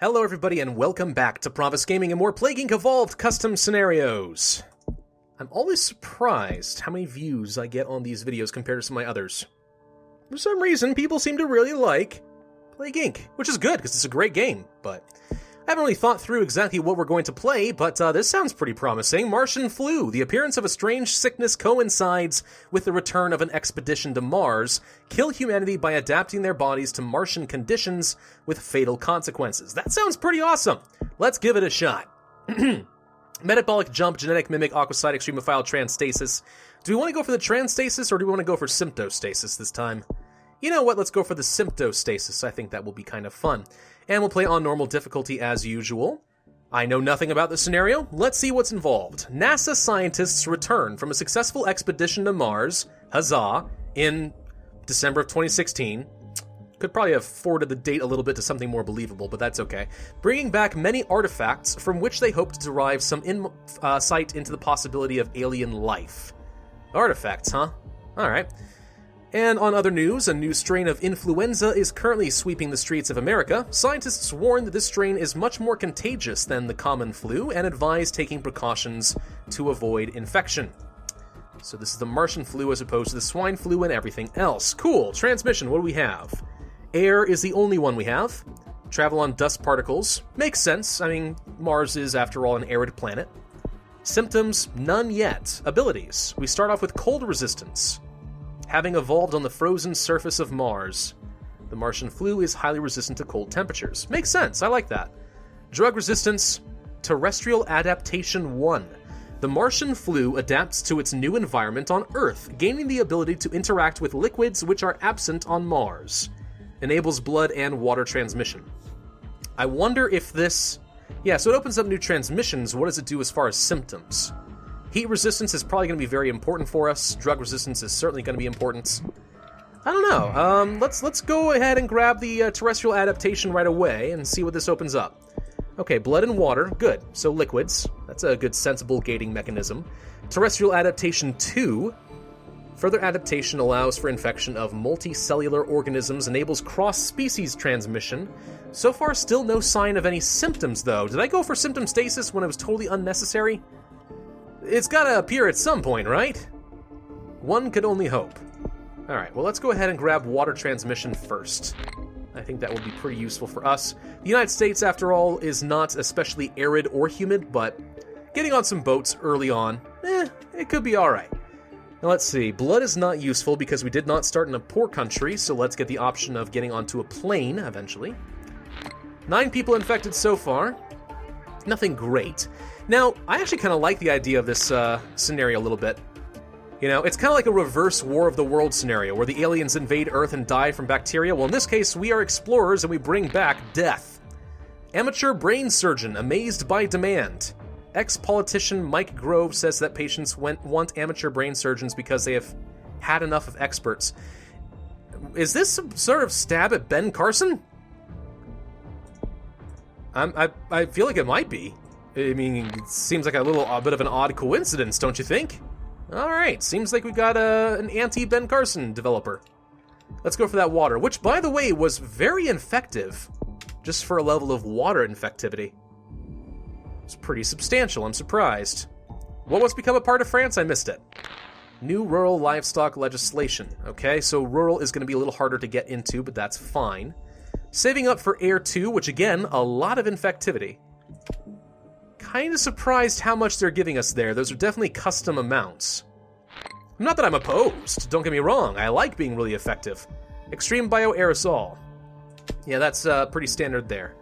Hello everybody and welcome back to Pravus Gaming and more Plague Inc. Evolved custom scenarios. I'm always surprised how many views I get on these videos compared to some of my others. For some reason, people seem to really like Plague Inc., which is good because it's a great game, but I haven't really thought through exactly what we're going to play, but this sounds pretty promising. Martian Flu. The appearance of a strange sickness coincides with the return of an expedition to Mars. Kill humanity by adapting their bodies to Martian conditions with fatal consequences. That sounds pretty awesome. Let's give it a shot. Metabolic jump, genetic mimic, aquasite, extremophile, transstasis. Do we want to go for the transstasis or do we want to go for symptostasis this time? You know what, let's go for the symptostasis. I think that will be kind of fun. And we'll play on normal difficulty as usual. I know nothing about the scenario. Let's see what's involved. NASA scientists return from a successful expedition to Mars, huzzah, in December of 2016. Could probably have forwarded the date a little bit to something more believable, but that's okay. Bringing back many artifacts from which they hope to derive some insight into the possibility of alien life. Artifacts, huh? Alright. And on other news, a new strain of influenza is currently sweeping the streets of America. Scientists warn that this strain is much more contagious than the common flu and advise taking precautions to avoid infection. So this is the Martian flu as opposed to the swine flu and everything else. Cool. Transmission, what do we have? Air is the only one we have. Travel on dust particles. Makes sense. I mean, Mars is, after all, an arid planet. Symptoms, none yet. Abilities. We start off with cold resistance. Having evolved on the frozen surface of Mars, the Martian flu is highly resistant to cold temperatures. Makes sense, I like that. Drug resistance, Terrestrial Adaptation 1. The Martian flu adapts to its new environment on Earth, gaining the ability to interact with liquids which are absent on Mars. Enables blood and water transmission. I wonder if this... Yeah, so it opens up new transmissions. What does it do as far as symptoms? Heat resistance is probably going to be very important for us. Drug resistance is certainly going to be important. I don't know. Let's go ahead and grab the terrestrial adaptation right away and see what this opens up. Okay, blood and water. Good. So liquids. That's a good, sensible gating mechanism. Terrestrial adaptation 2. Further adaptation allows for infection of multicellular organisms, enables cross-species transmission. So far, still no sign of any symptoms, though. Did I go for symptom stasis when it was totally unnecessary? It's gotta appear at some point, right? One could only hope. Alright, well let's go ahead and grab water transmission first. I think that will be pretty useful for us. The United States, after all, is not especially arid or humid, but getting on some boats early on, it could be alright. Now let's see, blood is not useful because we did not start in a poor country, so let's get the option of getting onto a plane eventually. 9 people infected so far. Nothing great. Now, I actually kind of like the idea of this scenario a little bit. You know, it's kind of like a reverse War of the World scenario, where the aliens invade Earth and die from bacteria. Well, in this case, we are explorers and we bring back death. Amateur brain surgeon, amazed by demand. Ex-politician Mike Grove says that patients want amateur brain surgeons because they have had enough of experts. Is this some sort of stab at Ben Carson? I feel like it might be. I mean, it seems like a bit of an odd coincidence, don't you think? Alright, seems like we got an anti-Ben Carson developer. Let's go for that water, which, by the way, was very infective, just for a level of water infectivity. It's pretty substantial, I'm surprised. What was become a part of France? I missed it. New rural livestock legislation. Okay, so rural is going to be a little harder to get into, but that's fine. Saving up for Air 2, which again, a lot of infectivity. Kind of surprised how much they're giving us there. Those are definitely custom amounts. Not that I'm opposed, don't get me wrong. I like being really effective. Extreme bioaerosol. Yeah, that's pretty standard there.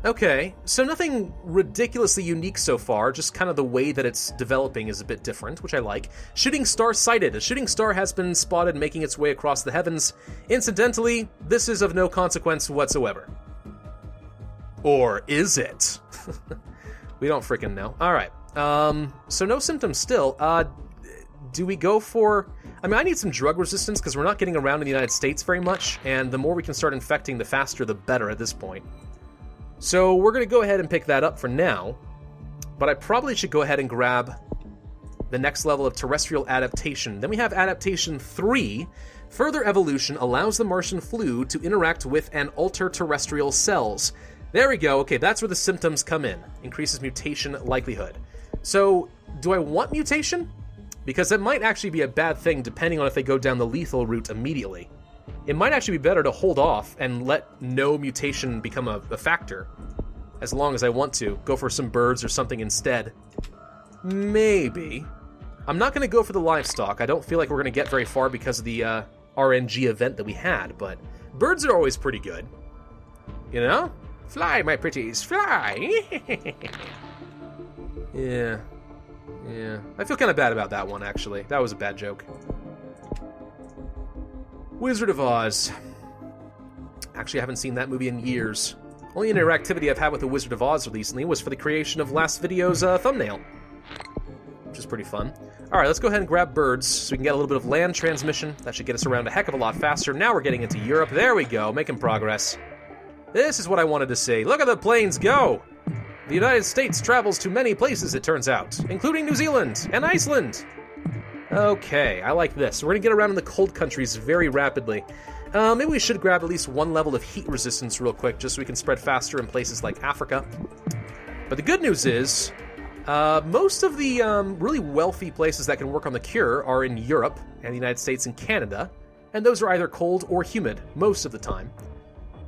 Okay, so nothing ridiculously unique so far, just kind of the way that it's developing is a bit different, which I like. Shooting star sighted. A shooting star has been spotted making its way across the heavens. Incidentally, this is of no consequence whatsoever. Or is it? We don't freaking know. Alright, so no symptoms still. Do we go for... I mean, I need some drug resistance because we're not getting around in the United States very much, and the more we can start infecting, the faster the better at this point. So we're going to go ahead and pick that up for now, but I probably should go ahead and grab the next level of Terrestrial Adaptation. Then we have Adaptation 3. Further evolution allows the Martian flu to interact with and alter terrestrial cells. There we go. Okay, that's where the symptoms come in. Increases mutation likelihood. So, do I want mutation? Because that might actually be a bad thing depending on if they go down the lethal route immediately. It might actually be better to hold off and let no mutation become a factor. As long as I want to. Go for some birds or something instead. Maybe. I'm not going to go for the livestock. I don't feel like we're going to get very far because of the RNG event that we had, but birds are always pretty good. You know? Fly, my pretties, fly! Yeah. I feel kind of bad about that one, actually. That was a bad joke. Wizard of Oz. Actually, I haven't seen that movie in years. Only interactivity I've had with the Wizard of Oz recently was for the creation of last video's thumbnail, which is pretty fun. Alright, let's go ahead and grab birds so we can get a little bit of land transmission. That should get us around a heck of a lot faster. Now we're getting into Europe. There we go, making progress. This is what I wanted to see. Look at the planes go! The United States travels to many places, it turns out, including New Zealand and Iceland. Okay, I like this. We're going to get around in the cold countries very rapidly. Maybe we should grab at least one level of heat resistance real quick, just so we can spread faster in places like Africa. But the good news is, most of the really wealthy places that can work on the cure are in Europe and the United States and Canada, and those are either cold or humid most of the time.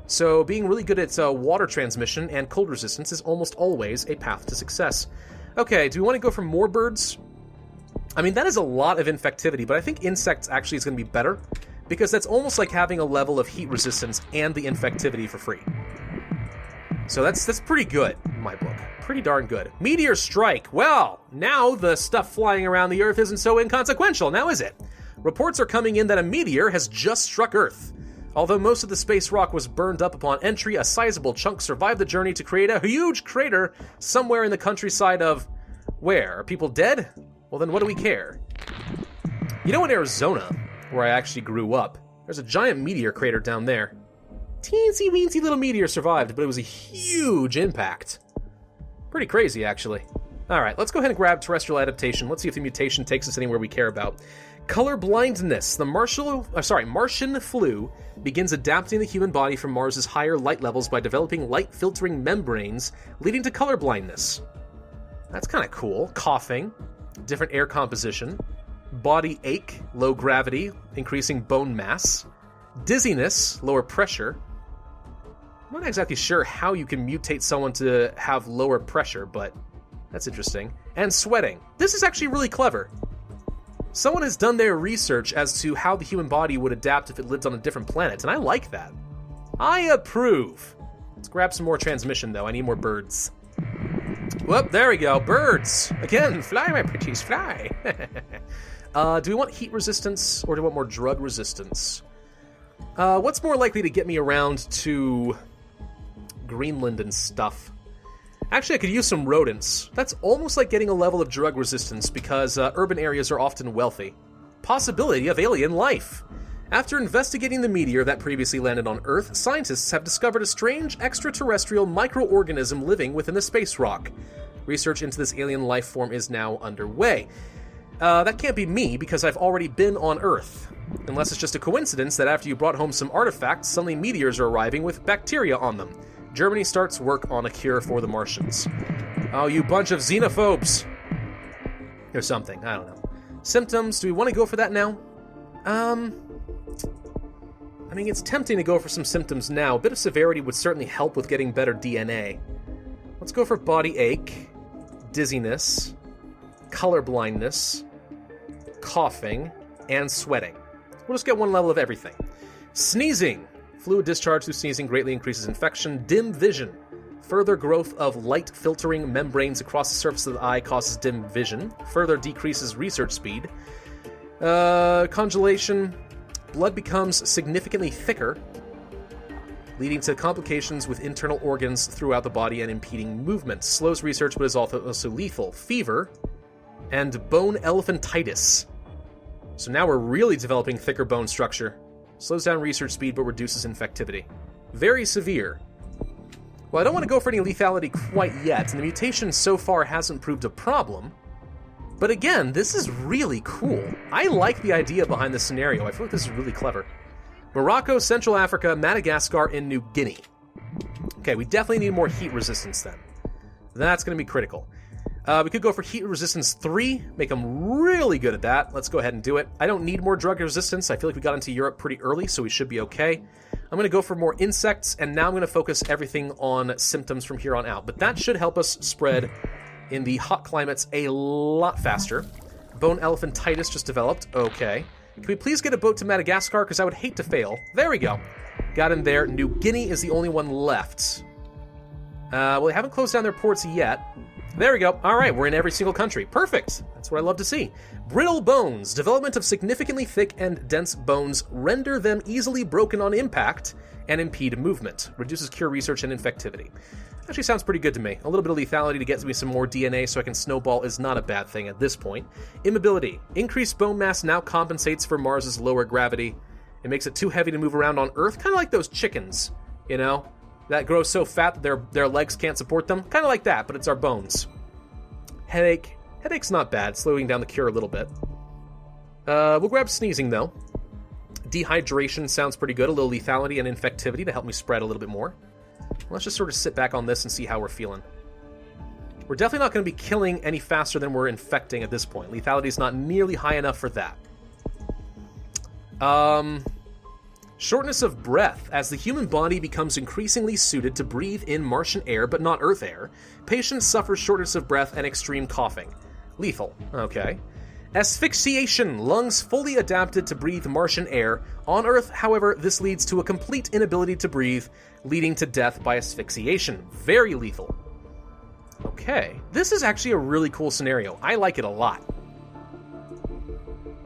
So being really good at water transmission and cold resistance is almost always a path to success. Okay, do we want to go for more birds? I mean, that is a lot of infectivity, but I think insects actually is going to be better, because that's almost like having a level of heat resistance and the infectivity for free. So that's pretty good in my book. Pretty darn good. Meteor Strike. Well, now the stuff flying around the Earth isn't so inconsequential, now is it? Reports are coming in that a meteor has just struck Earth. Although most of the space rock was burned up upon entry, a sizable chunk survived the journey to create a huge crater somewhere in the countryside of... Where? Are people dead? Well, then what do we care? You know, in Arizona, where I actually grew up, there's a giant meteor crater down there. Teensy-weensy little meteor survived, but it was a huge impact. Pretty crazy, actually. Alright, let's go ahead and grab Terrestrial Adaptation. Let's see if the mutation takes us anywhere we care about. Color blindness. The Martian Flu begins adapting the human body from Mars's higher light levels by developing light-filtering membranes, leading to color blindness. That's kind of cool. Coughing. Different air composition. Body ache. Low gravity. Increasing bone mass. Dizziness. Lower pressure. I'm not exactly sure how you can mutate someone to have lower pressure, but that's interesting. And sweating. This is actually really clever. Someone has done their research as to how the human body would adapt if it lived on a different planet, and I like that. I approve. Let's grab some more transmission, though. I need more birds. Whoop, there we go. Birds! Again, fly, my pretties, fly! Do we want heat resistance, or do we want more drug resistance? What's more likely to get me around to Greenland and stuff? Actually, I could use some rodents. That's almost like getting a level of drug resistance because urban areas are often wealthy. Possibility of alien life. After investigating the meteor that previously landed on Earth, scientists have discovered a strange extraterrestrial microorganism living within the space rock. Research into this alien life form is now underway. That can't be me because I've already been on Earth. Unless it's just a coincidence that after you brought home some artifacts, suddenly meteors are arriving with bacteria on them. Germany starts work on a cure for the Martians. Oh, you bunch of xenophobes! Or something, I don't know. Symptoms, do we want to go for that now? I mean, it's tempting to go for some symptoms now. A bit of severity would certainly help with getting better DNA. Let's go for body ache, dizziness, color blindness, coughing, and sweating. We'll just get one level of everything. Sneezing. Fluid discharge through sneezing greatly increases infection. Dim vision. Further growth of light-filtering membranes across the surface of the eye causes dim vision. Further decreases research speed. Congelation. Blood becomes significantly thicker, leading to complications with internal organs throughout the body and impeding movement. Slows research, but is also lethal. Fever. And bone elephantitis. So now we're really developing thicker bone structure. Slows down research speed, but reduces infectivity. Very severe. Well, I don't want to go for any lethality quite yet, and the mutation so far hasn't proved a problem. But again, this is really cool. I like the idea behind this scenario. I feel like this is really clever. Morocco, Central Africa, Madagascar, and New Guinea. Okay, we definitely need more heat resistance then. That's going to be critical. We could go for heat resistance 3, make them really good at that. Let's go ahead and do it. I don't need more drug resistance. I feel like we got into Europe pretty early, so we should be okay. I'm going to go for more insects, and now I'm going to focus everything on symptoms from here on out. But that should help us spread in the hot climates a lot faster. Bone elephantitis just developed. Okay. Can we please get a boat to Madagascar? Because I would hate to fail. There we go. Got in there. New Guinea is the only one left. Well, they haven't closed down their ports yet. There we go. All right, we're in every single country. Perfect. That's what I love to see. Brittle bones. Development of significantly thick and dense bones render them easily broken on impact and impede movement. Reduces cure research and infectivity. Actually sounds pretty good to me. A little bit of lethality to get me some more DNA so I can snowball is not a bad thing at this point. Immobility. Increased bone mass now compensates for Mars's lower gravity. It makes it too heavy to move around on Earth, kind of like those chickens, you know? That grow so fat that their legs can't support them. Kind of like that, but it's our bones. Headache. Headache's not bad, slowing down the cure a little bit. We'll grab sneezing, though. Dehydration sounds pretty good. A little lethality and infectivity to help me spread a little bit more. Let's just sort of sit back on this and see how we're feeling. We're definitely not going to be killing any faster than we're infecting at this point. Lethality's not nearly high enough for that. Shortness of breath. As the human body becomes increasingly suited to breathe in Martian air but not Earth air, patients suffer shortness of breath and extreme coughing. Lethal. Okay. Asphyxiation. Lungs fully adapted to breathe Martian air. On Earth, however, this leads to a complete inability to breathe, leading to death by asphyxiation. Very lethal. Okay. This is actually a really cool scenario. I like it a lot.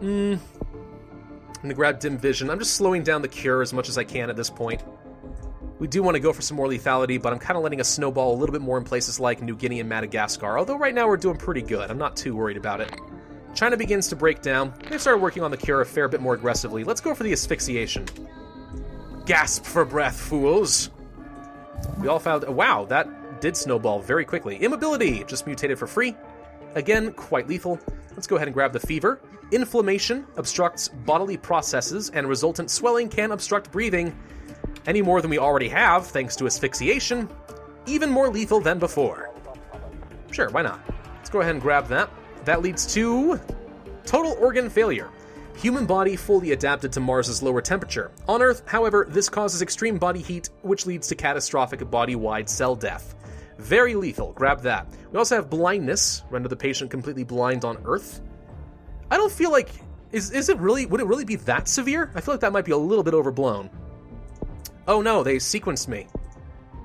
I'm going to grab dim vision. I'm just slowing down the cure as much as I can at this point. We do want to go for some more lethality, but I'm kind of letting us snowball a little bit more in places like New Guinea and Madagascar, although right now we're doing pretty good. I'm not too worried about it. China begins to break down. They've started working on the cure a fair bit more aggressively. Let's go for the asphyxiation. Gasp for breath, fools! We all found... Wow, that did snowball very quickly. Immobility, just mutated for free. Again, quite lethal. Let's go ahead and grab the fever. Inflammation obstructs bodily processes, and resultant swelling can obstruct breathing any more than we already have, thanks to asphyxiation. Even more lethal than before. Sure, why not? Let's go ahead and grab that. That leads to total organ failure. Human body fully adapted to Mars's lower temperature. On Earth, however, this causes extreme body heat, which leads to catastrophic body-wide cell death. Very lethal. Grab that. We also have blindness. Render the patient completely blind on Earth. I don't feel like... Is it really... Would it really be that severe? I feel like that might be a little bit overblown. Oh no, they sequenced me.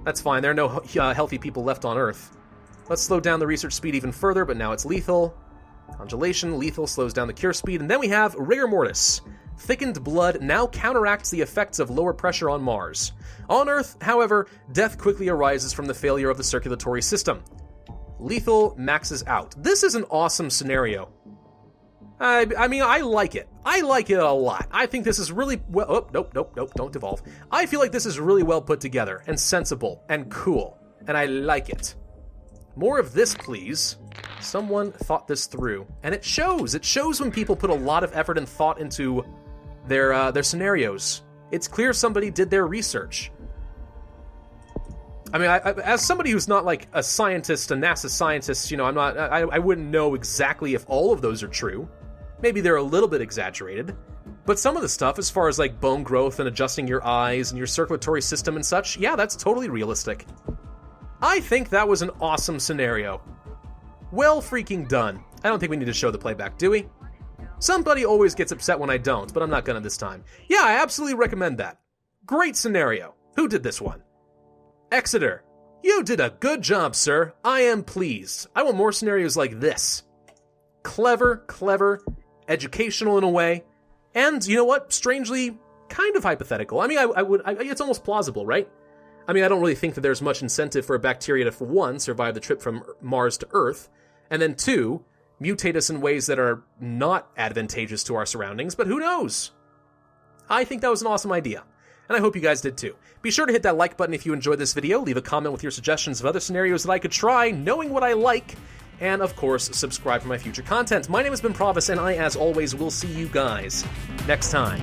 That's fine. There are no healthy people left on Earth. Let's slow down the research speed even further, but now it's lethal. Congelation, lethal, slows down the cure speed. And then we have rigor mortis. Thickened blood now counteracts the effects of lower pressure on Mars. On Earth, however, death quickly arises from the failure of the circulatory system. Lethal maxes out. This is an awesome scenario. I mean, I like it. I like it a lot. I think this is really well... Oh, nope, don't devolve. I feel like this is really well put together and sensible and cool, and I like it. More of this, please. Someone thought this through, and it shows. It shows when people put a lot of effort and thought into their scenarios. It's clear somebody did their research. I mean, as somebody who's not like a scientist, a NASA scientist, you know, I wouldn't know exactly if all of those are true. Maybe they're a little bit exaggerated. But some of the stuff, as far as like bone growth and adjusting your eyes and your circulatory system and such, yeah, that's totally realistic. I think that was an awesome scenario. Well freaking done. I don't think we need to show the playback, do we? Somebody always gets upset when I don't, but I'm not gonna this time. Yeah, I absolutely recommend that. Great scenario. Who did this one? Exeter. You did a good job, sir. I am pleased. I want more scenarios like this. Clever, educational in a way, and you know what? Strangely, kind of hypothetical. I mean, it's almost plausible, right? I mean, I don't really think that there's much incentive for a bacteria to, for one, survive the trip from Mars to Earth, and then two, mutate us in ways that are not advantageous to our surroundings, but who knows? I think that was an awesome idea, and I hope you guys did too. Be sure to hit that like button if you enjoyed this video, leave a comment with your suggestions of other scenarios that I could try, knowing what I like, and of course, subscribe for my future content. My name has been Pravus, and I, as always, will see you guys next time.